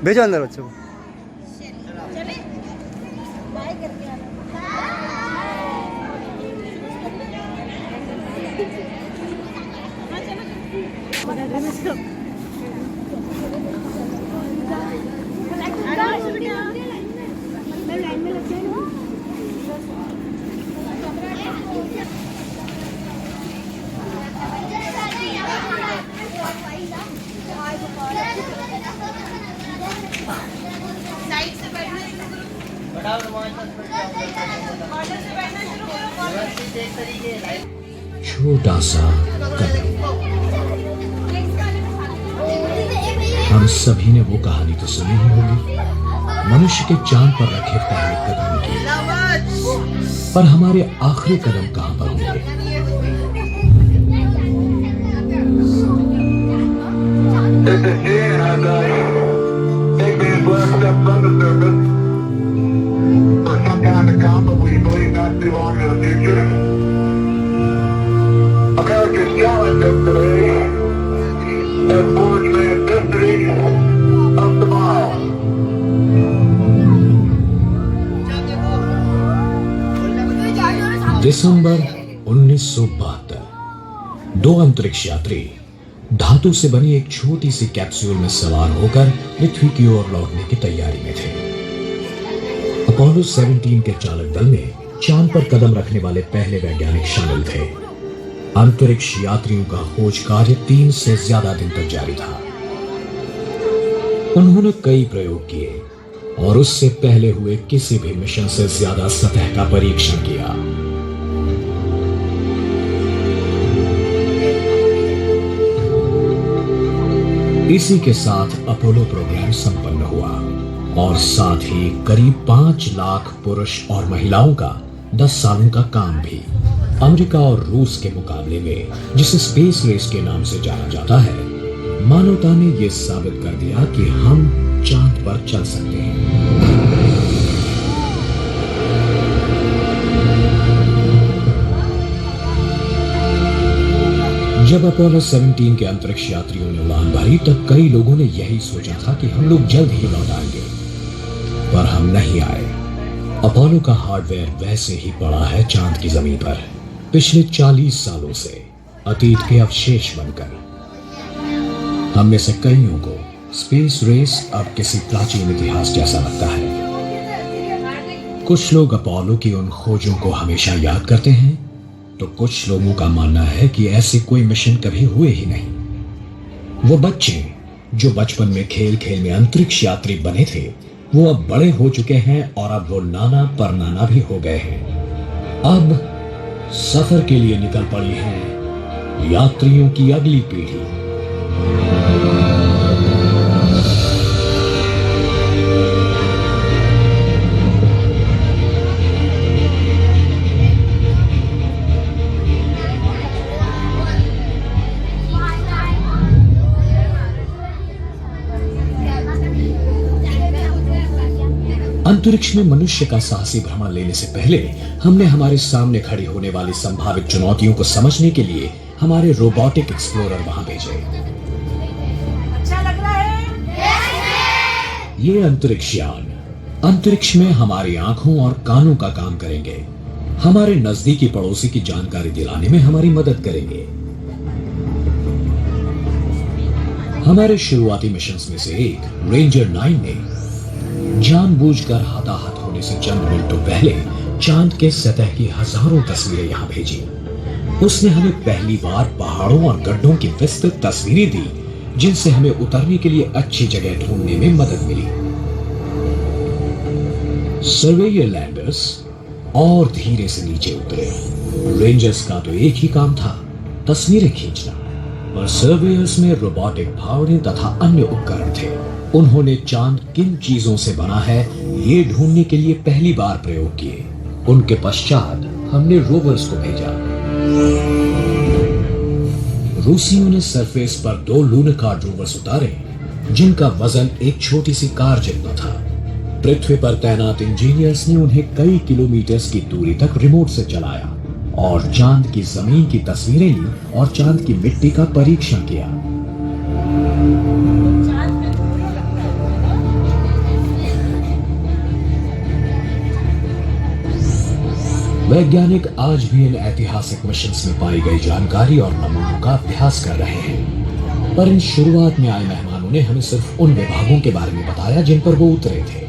भेजो अंदर बच्चों को। छोटा सा कदम। हम सभी ने वो कहानी तो सुनी ही होगी, मनुष्य के चांद पर रखे पहले कदम की। पर हमारे आखिरी कदम कहां पर होंगे? दिसंबर 1972, दो अंतरिक्ष यात्री धातु से बनी एक छोटी सी कैप्सूल में सवार होकर पृथ्वी की ओर लौटने की तैयारी में थे। अपोलो 17 के चालक दल में चांद पर कदम रखने वाले पहले वैज्ञानिक शामिल थे। अंतरिक्ष यात्रियों का खोज कार्य 3 से ज्यादा दिन तक जारी था। उन्होंने कई प्रयोग किए और उससे पहले हुए किसी भी मिशन से ज्यादा सतह का परीक्षण किया। इसी के साथ अपोलो प्रोग्राम संपन्न हुआ और साथ ही करीब 5 लाख पुरुष और महिलाओं का 10 सालों का काम भी। अमेरिका और रूस के मुकाबले में, जिसे स्पेस रेस के नाम से जाना जाता है, मानवता ने यह साबित कर दिया कि हम चांद पर चल सकते हैं। जब अपोलो 17 के अंतरिक्ष यात्रियों ने उड़ान भरी तब कई लोगों ने यही सोचा था कि हम लोग जल्द ही लौट आएंगे, पर हम नहीं आए। अपोलो का हार्डवेयर वैसे ही पड़ा है चांद की जमीन पर, पिछले 40 सालों से अतीत के अवशेष बनकर। हम में से कईयों को स्पेस रेस अब किसी प्राचीन इतिहास जैसा लगता है। कुछ लोग अपोलो की उन खोजों को हमेशा याद करते हैं, तो कुछ लोगों का मानना है कि ऐसे कोई मिशन कभी हुए ही नहीं। वो बच्चे जो बचपन में खेल खेल में अंतरिक्ष यात्री बने थे, वो अब बड़े हो चुके हैं और अब वो नाना परनाना भी हो गए हैं। अब सफर के लिए निकल पड़ी है यात्रियों की अगली पीढ़ी। अंतरिक्ष में मनुष्य का साहसी भ्रमण लेने से पहले हमने हमारे सामने खड़ी होने वाली संभावित चुनौतियों को समझने के लिए हमारे रोबोटिक एक्सप्लोरर वहां भेजे। अच्छा लग रहा है? ये अंतरिक्ष यान अंतरिक्ष में हमारी आंखों और कानों का काम करेंगे, हमारे नजदीकी पड़ोसी की जानकारी दिलाने में हमारी मदद करेंगे। हमारे शुरुआती मिशंस में से एक रेंजर 9 ने जानबूझकर हताहत होने से चंद मिनटों पहले चांद के सतह की हजारों तस्वीरें यहां भेजी। उसने हमें पहली बार पहाड़ों और गड्ढों की विस्तृत तस्वीरें दी, जिनसे हमें उतरने के लिए अच्छी जगह ढूंढने में मदद मिली। सर्वेयर लैंडर्स और धीरे से नीचे उतरे। रेंजर्स का तो एक ही काम था, तस्वीरें खींचना, पर सर्वेयर्स में रोबोटिक फावड़े तथा अन्य उपकरण थे। उन्होंने चांद किन चीजों से बना है ये ढूंढने के लिए पहली बार प्रयोग किए। उनके पश्चात हमने रोवर्स को भेजा। रूसियों ने सरफेस पर 2 लूनर कार्ड रोवर्स उतारे, जिनका वजन एक छोटी सी कार जितना था। पृथ्वी पर तैनात इंजीनियर्स ने उन्हें कई किलोमीटर की दूरी तक रिमोट से चलाया और चांद की जमीन की तस्वीरें ली और चांद की मिट्टी का परीक्षण किया। वैज्ञानिक आज भी इन ऐतिहासिक मिशंस में पाई गई जानकारी और नमूनों का अभ्यास कर रहे हैं, पर इन शुरुआत में आए मेहमानों ने हमें सिर्फ उन विभागों के बारे में बताया जिन पर वो उतरे थे।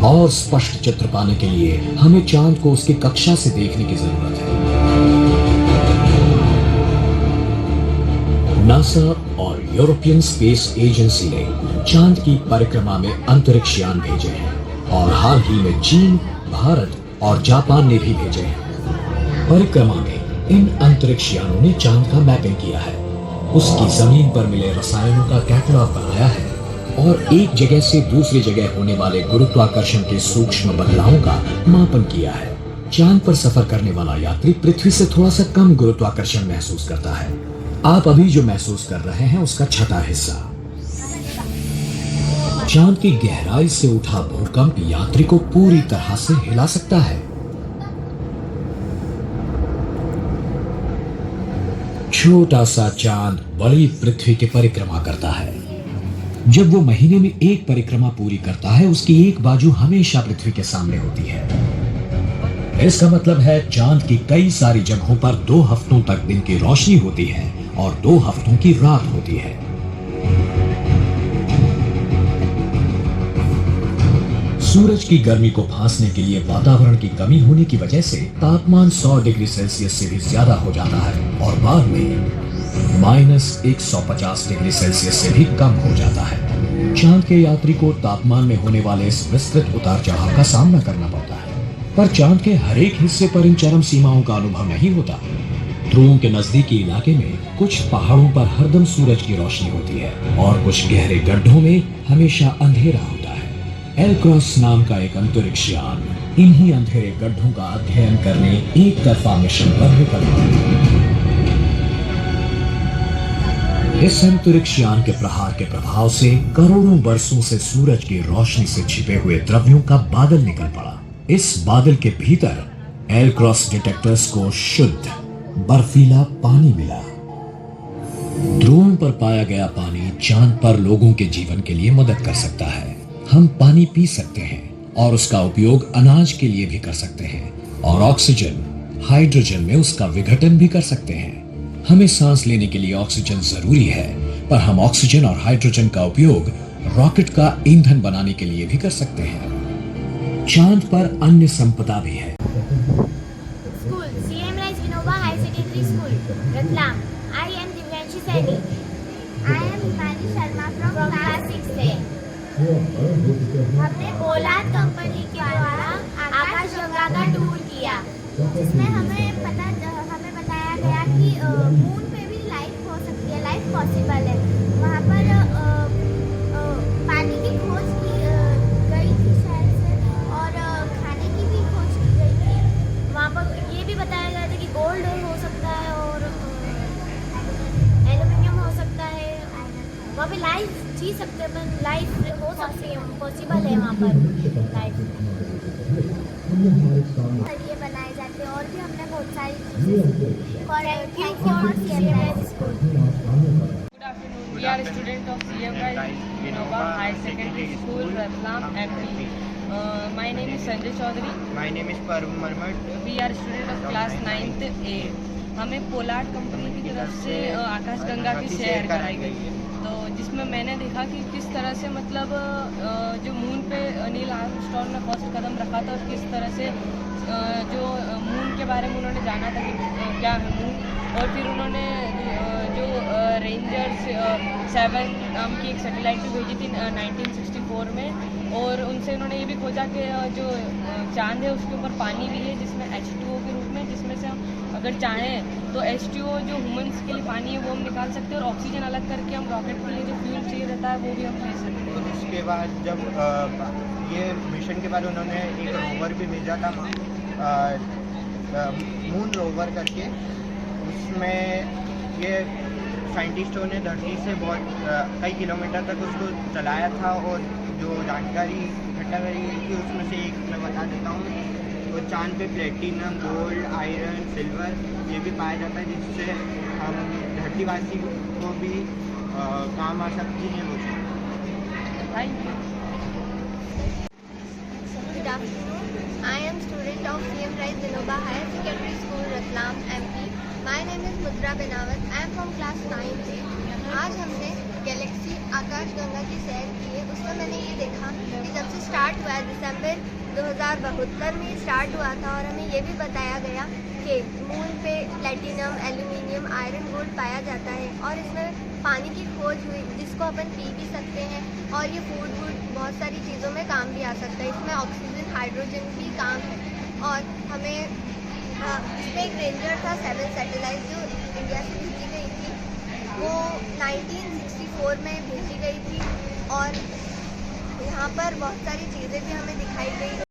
और स्पष्ट चित्र पाने के लिए हमें चांद को उसकी कक्षा से देखने की जरूरत है। नासा और यूरोपियन स्पेस एजेंसी ने चांद की परिक्रमा में अंतरिक्ष यान भेजे हैं और हाल ही में चीन, भारत और जापान ने भी भेजे हैं। परिक्रमा में इन अंतरिक्ष यानों ने चांद का मैपिंग किया है, उसकी जमीन पर मिले रसायनों का कैटलॉग बनाया है और एक जगह से दूसरी जगह होने वाले गुरुत्वाकर्षण के सूक्ष्म बदलावों का मापन किया है। चांद पर सफर करने वाला यात्री पृथ्वी से थोड़ा सा कम गुरुत्वाकर्षण महसूस करता है। आप अभी जो महसूस कर रहे हैं उसका छठा हिस्सा। चांद की गहराई से उठा भूकंप यात्री को पूरी तरह से हिला सकता है। छोटा सा चांद बड़ी पृथ्वी की परिक्रमा करता है। जब वो महीने में एक परिक्रमा पूरी करता है, उसकी एक बाजू हमेशा पृथ्वी के सामने होती है। इसका मतलब है चांद की कई सारी जगहों पर 2 हफ्तों तक दिन की रोशनी होती है और 2 हफ्तों की रात होती है। सूरज की गर्मी को फांसने के लिए वातावरण की कमी होने की वजह से तापमान 100 डिग्री सेल्सियस से भी ज्यादा हो जाता है और बाद में -150 डिग्री सेल्सियस से भी कम हो जाता है। चांद के यात्री को तापमान में होने वाले इस विस्तृत उतार चढ़ाव का सामना करना पड़ता है, पर चांद के हर एक हिस्से पर इन चरम सीमाओं का अनुभव नहीं होता। ध्रुवों के नजदीकी इलाके में कुछ पहाड़ों पर हरदम सूरज की रोशनी होती है और कुछ गहरे गड्ढों में हमेशा अंधेरा होता है। एलक्रॉस नाम का एक अंतरिक्ष यान इन्हीं अंधेरे गड्ढों का अध्ययन करने एक तरफा मिशन पर निकल पड़ा। इस अंतरिक्ष यान के प्रहार के प्रभाव से करोड़ों वर्षों से सूरज की रोशनी से छिपे हुए द्रव्यों का बादल निकल पड़ा। इस बादल के भीतर एलक्रॉस डिटेक्टर्स को शुद्ध बर्फीला पानी मिला। ध्रुवों पर पाया गया पानी चांद पर लोगों के जीवन के लिए मदद कर सकता है। हम पानी पी सकते हैं और उसका उपयोग अनाज के लिए भी कर सकते हैं और ऑक्सीजन, हाइड्रोजन में उसका विघटन भी कर सकते हैं। हमें सांस लेने के लिए ऑक्सीजन जरूरी है, पर हम ऑक्सीजन और हाइड्रोजन का उपयोग रॉकेट का ईंधन बनाने के लिए भी कर सकते हैं। चांद पर अन्य संपदा भी है। School, CM Raj Vinoba High Secondary School, Ratlam. I am Divyanshi Saini. I am Himani Sharma from class 6 से। हमने पोलार्ड कंपनी के द्वारा आकाशगंगा का टूर किया, जिसमें हमें बताया गया कि मून पे भी लाइफ हो सकती है, लाइफ पॉसिबल है। वहाँ पर पानी की खोज की गई थी शायद से, और खाने की भी खोज की गई थी। वहाँ पर ये भी बताया गया था कि गोल्ड हो सकता है और एल्यूमिनियम हो सकता है। वहाँ पे लाइफ जी सकते हैं, लाइफ हो सकती है, पॉसिबल है वहाँ पर लाइफ। ये बनाए जाते हैं और भी हमने बहुत सारी चीज़ें। Good afternoon. We are students of CM Raj Vinoba High Secondary School, Ratlam, MP. My name is Sanjay Chaudhary. My name is Parv Marmat. We are student of class 9th A. हमें Pollard company की तरफ से आकाशगंगा की सैर कराई गई है, तो जिसमें मैंने देखा कि किस तरह से मतलब जो मून पे नील आर्मस्ट्रॉन्ग ने फर्स्ट कदम रखा था और किस तरह से जो मून के बारे में उन्होंने जाना था कि क्या है मून, और फिर उन्होंने जो रेंजर्स 7 नाम की एक सैटेलाइट भी भेजी थी 1964 में, और उनसे उन्होंने ये भी खोजा कि जो चांद है उसके ऊपर पानी भी है जिसमें H2O के रूप में, जिसमें से हम अगर चाहें तो H2O जो ह्यूमंस के लिए पानी है वो हम निकाल सकते हैं और ऑक्सीजन अलग करके हम रॉकेट के लिए जो फ्यूल चाहिए रहता है वो भी हम ले सकते हैं। उसके बाद जब ये मिशन के बाद उन्होंने एक रोवर भी भेजा था मून रोवर करके, उसमें ये साइंटिस्टों ने धरती से बहुत कई किलोमीटर तक उसको चलाया था और जो जानकारी इकट्ठा करी गई थी उसमें से एक मैं बता देता हूँ। तो चांद पे प्लेटिनम, गोल्ड, आयरन, सिल्वर ये भी पाया जाता है, जिससे हम धरतीवासी को भी काम आ सकती है वो चीज़। Thank you. Good afternoon. I am student of CM Rise Vinoba Higher Secondary School, Ratlam, MP. My name is Mudra Benawat. I am from class 9 से। आज हमने गैलेक्सी आकाश गंगा की सैर की है। उसमें मैंने ये देखा कि जब से स्टार्ट हुआ है दिसंबर 2072 में स्टार्ट हुआ था और हमें ये भी बताया गया कि मून पे प्लेटिनम, एल्यूमिनियम, आयरन, गोल्ड पाया जाता है और इसमें पानी की खोज हुई जिसको अपन पी भी सकते हैं और ये फूड बहुत सारी चीज़ों में काम भी आ सकता है। इसमें ऑक्सीजन, हाइड्रोजन भी काम है और हमें इसमें एक रेंजर था 7 सैटेलाइट जो इंडिया से भेजी गई थी, वो 1964 में भेजी गई थी और यहाँ पर बहुत सारी चीज़ें भी हमें दिखाई गई।